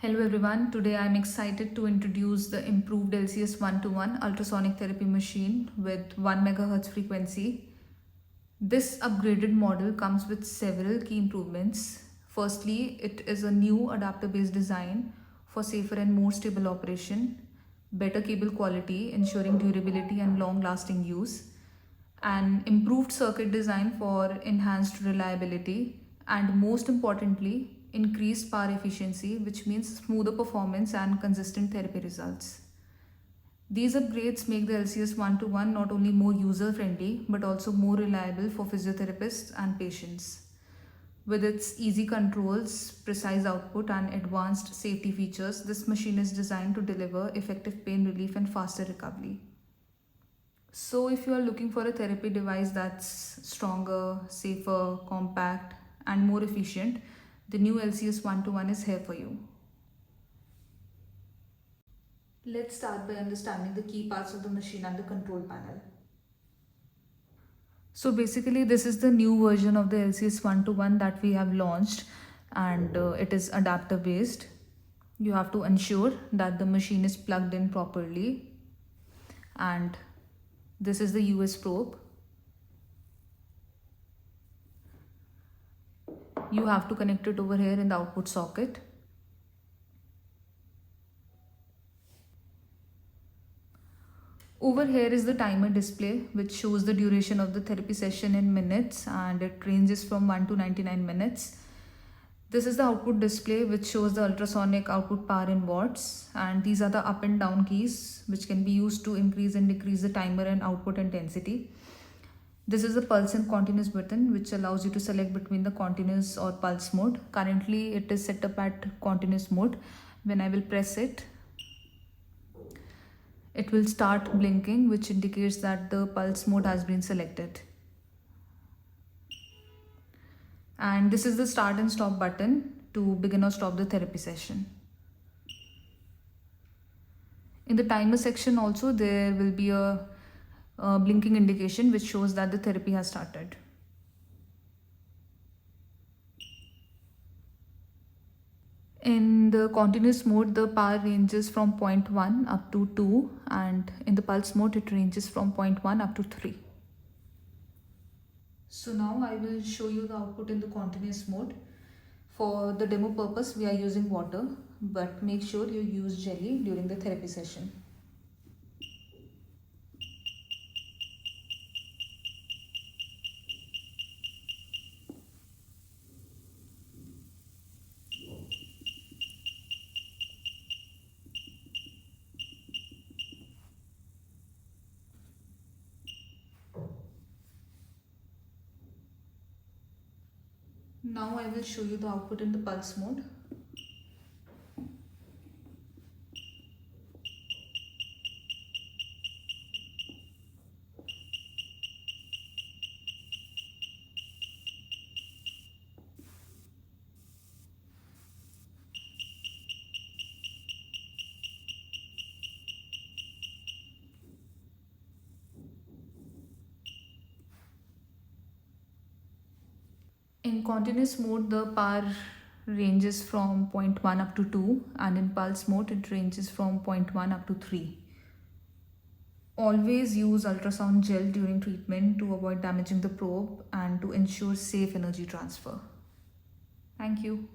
Hello everyone, today I'm excited to introduce the improved LCS 1-to-1 ultrasonic therapy machine with 1 MHz frequency. This upgraded model comes with several key improvements. Firstly, it is a new adapter-based design for safer and more stable operation, better cable quality ensuring durability and long-lasting use, an improved circuit design for enhanced reliability, and most importantly, increased power efficiency, which means smoother performance and consistent therapy results. These upgrades make the LCS 1-to-1 not only more user friendly but also more reliable for physiotherapists and patients. With its easy controls, precise output, and advanced safety features, this machine is designed to deliver effective pain relief and faster recovery. So, if you are looking for a therapy device that's stronger, safer, compact, and more efficient, the new LCS 1-to-1 is here for you. Let's start by understanding the key parts of the machine and the control panel. So basically this is the new version of the LCS 1-to-1 that we have launched, and it is adapter based. You have to ensure that the machine is plugged in properly, and this is the US probe. You have to connect it over here in the output socket. Over here is the timer display, which shows the duration of the therapy session in minutes, and it ranges from 1 to 99 minutes. This is the output display, which shows the ultrasonic output power in watts, and these are the up and down keys which can be used to increase and decrease the timer and output intensity. This is the pulse and continuous button, which allows you to select between the continuous or pulse mode. Currently it is set up at continuous mode. When I will press it, it will start blinking, which indicates that the pulse mode has been selected. And this is the start and stop button to begin or stop the therapy session. In the timer section also, there will be a blinking indication which shows that the therapy has started. In the continuous mode, the power ranges from 0.1 up to 2, and in the pulse mode, it ranges from 0.1 up to 3. So now I will show you the output in the continuous mode. For the demo purpose, we are using water, but make sure you use jelly during the therapy session. Now I will show you the output in the pulse mode. In continuous mode, the power ranges from 0.1 up to 2, and in pulse mode, it ranges from 0.1 up to 3. Always use ultrasound gel during treatment to avoid damaging the probe and to ensure safe energy transfer. Thank you.